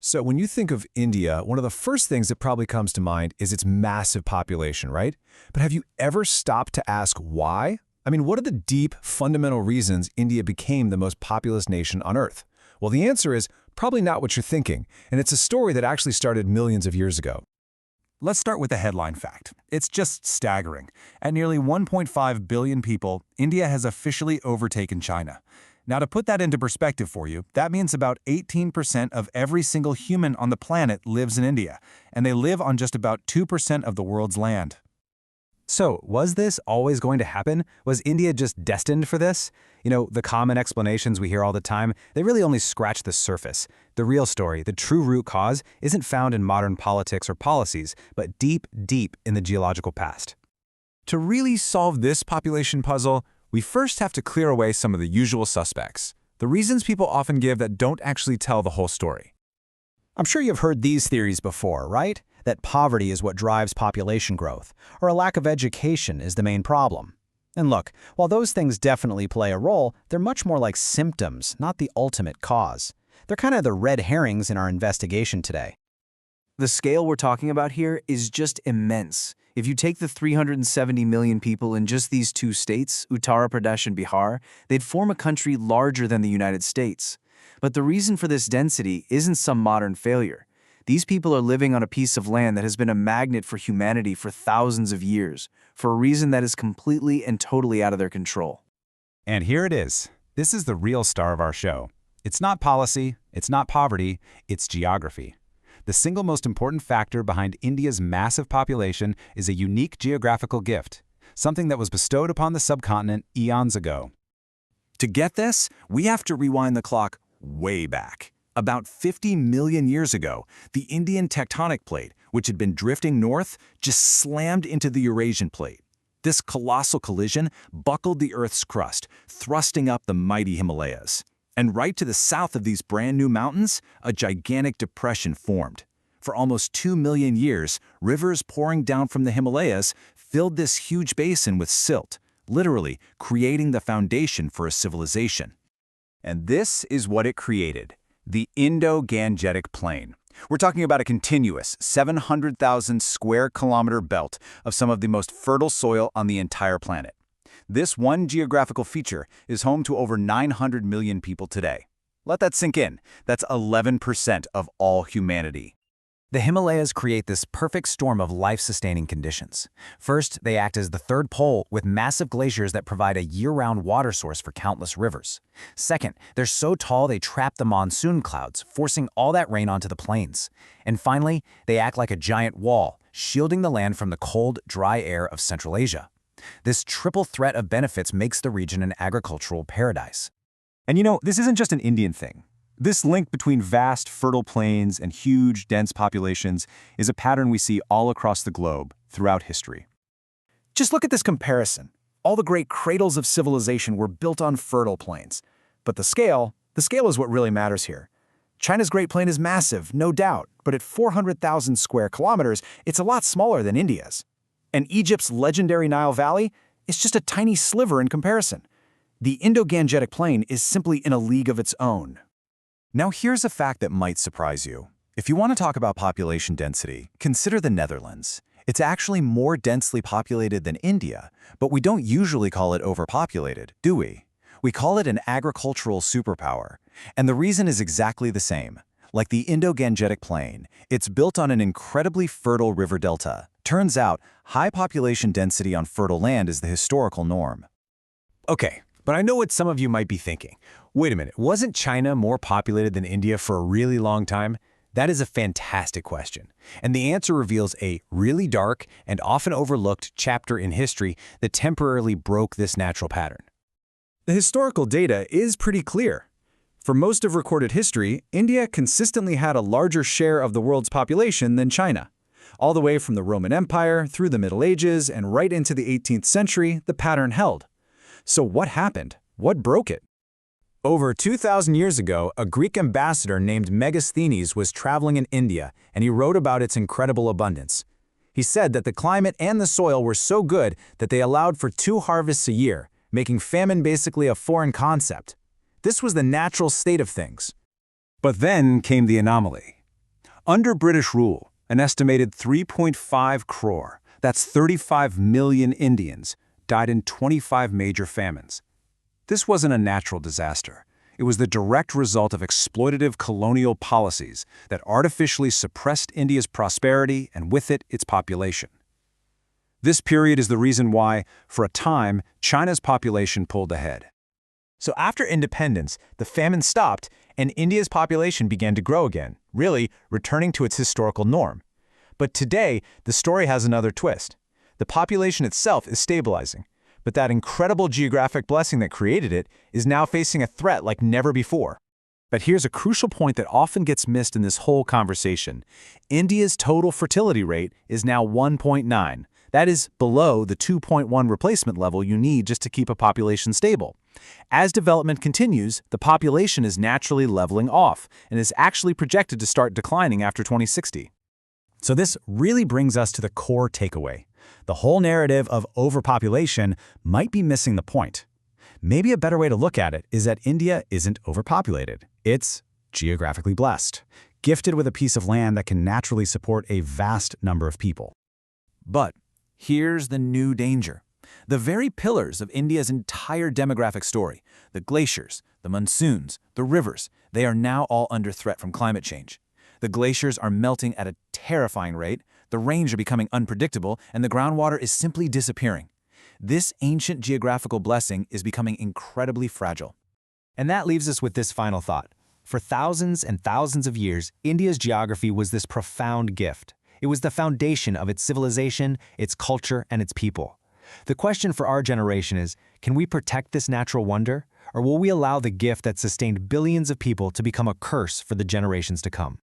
So when you think of India, one of the first things that probably comes to mind is its massive population, right? But have you ever stopped to ask why? I mean, what are the deep, fundamental reasons India became the most populous nation on Earth? Well, the answer is probably not what you're thinking, and it's a story that actually started millions of years ago. Let's start with the headline fact. It's just staggering. At nearly 1.5 billion people, India has officially overtaken China. Now, to put that into perspective for you, that means about 18% of every single human on the planet lives in India, and they live on just about 2% of the world's land. So, was this always going to happen? Was India just destined for this? The common explanations we hear all the time, they really only scratch the surface. The real story, the true root cause, isn't found in modern politics or policies, but deep, deep in the geological past. To really solve this population puzzle, we first have to clear away some of the usual suspects, the reasons people often give that don't actually tell the whole story. I'm sure you've heard these theories before, right? That poverty is what drives population growth, or a lack of education is the main problem. And look, while those things definitely play a role, they're much more like symptoms, not the ultimate cause. They're kind of the red herrings in our investigation today. The scale we're talking about here is just immense. If you take the 370 million people in just these two states, Uttar Pradesh and Bihar, they'd form a country larger than the United States. But the reason for this density isn't some modern failure. These people are living on a piece of land that has been a magnet for humanity for thousands of years, for a reason that is completely and totally out of their control. And here it is. This is the real star of our show. It's not policy, it's not poverty, it's geography. The single most important factor behind India's massive population is a unique geographical gift, something that was bestowed upon the subcontinent eons ago. To get this, we have to rewind the clock way back. About 50 million years ago, the Indian tectonic plate, which had been drifting north, just slammed into the Eurasian plate. This colossal collision buckled the Earth's crust, thrusting up the mighty Himalayas. And right to the south of these brand new mountains, a gigantic depression formed. For almost 2 million years, rivers pouring down from the Himalayas filled this huge basin with silt, literally creating the foundation for a civilization. And this is what it created, the Indo-Gangetic Plain. We're talking about a continuous 700,000 square kilometer belt of some of the most fertile soil on the entire planet. This one geographical feature is home to over 900 million people today. Let that sink in. That's 11% of all humanity. The Himalayas create this perfect storm of life-sustaining conditions. First, they act as the third pole with massive glaciers that provide a year-round water source for countless rivers. Second, they're so tall they trap the monsoon clouds, forcing all that rain onto the plains. And finally, they act like a giant wall, shielding the land from the cold, dry air of Central Asia. This triple threat of benefits makes the region an agricultural paradise. And this isn't just an Indian thing. This link between vast, fertile plains and huge, dense populations is a pattern we see all across the globe throughout history. Just look at this comparison. All the great cradles of civilization were built on fertile plains. But the scale is what really matters here. China's Great Plain is massive, no doubt, but at 400,000 square kilometers, it's a lot smaller than India's. And Egypt's legendary Nile Valley is just a tiny sliver in comparison. The Indo-Gangetic Plain is simply in a league of its own. Now here's a fact that might surprise you. If you want to talk about population density, consider the Netherlands. It's actually more densely populated than India, but we don't usually call it overpopulated, do we? We call it an agricultural superpower. And the reason is exactly the same. Like the Indo-Gangetic Plain, it's built on an incredibly fertile river delta. Turns out, high population density on fertile land is the historical norm. Okay, but I know what some of you might be thinking. Wait a minute, wasn't China more populated than India for a really long time? That is a fantastic question. And the answer reveals a really dark and often overlooked chapter in history that temporarily broke this natural pattern. The historical data is pretty clear. For most of recorded history, India consistently had a larger share of the world's population than China. All the way from the Roman Empire, through the Middle Ages, and right into the 18th century, the pattern held. So what happened? What broke it? Over 2,000 years ago, a Greek ambassador named Megasthenes was traveling in India, and he wrote about its incredible abundance. He said that the climate and the soil were so good that they allowed for 2 harvests a year, making famine basically a foreign concept. This was the natural state of things. But then came the anomaly. Under British rule, an estimated 3.5 crore, that's 35 million Indians, died in 25 major famines. This wasn't a natural disaster. It was the direct result of exploitative colonial policies that artificially suppressed India's prosperity and with it, its population. This period is the reason why, for a time, China's population pulled ahead. So after independence, the famine stopped and India's population began to grow again, really returning to its historical norm. But today, the story has another twist. The population itself is stabilizing, but that incredible geographic blessing that created it is now facing a threat like never before. But here's a crucial point that often gets missed in this whole conversation. India's total fertility rate is now 1.9. That is below the 2.1 replacement level you need just to keep a population stable. As development continues, the population is naturally leveling off and is actually projected to start declining after 2060. So this really brings us to the core takeaway. The whole narrative of overpopulation might be missing the point. Maybe a better way to look at it is that India isn't overpopulated. It's geographically blessed, gifted with a piece of land that can naturally support a vast number of people. But here's the new danger. The very pillars of India's entire demographic story, the glaciers, the monsoons, the rivers, they are now all under threat from climate change. The glaciers are melting at a terrifying rate, the rains are becoming unpredictable, and the groundwater is simply disappearing. This ancient geographical blessing is becoming incredibly fragile. And that leaves us with this final thought. For thousands and thousands of years, India's geography was this profound gift. It was the foundation of its civilization, its culture, and its people. The question for our generation is, can we protect this natural wonder, or will we allow the gift that sustained billions of people to become a curse for the generations to come?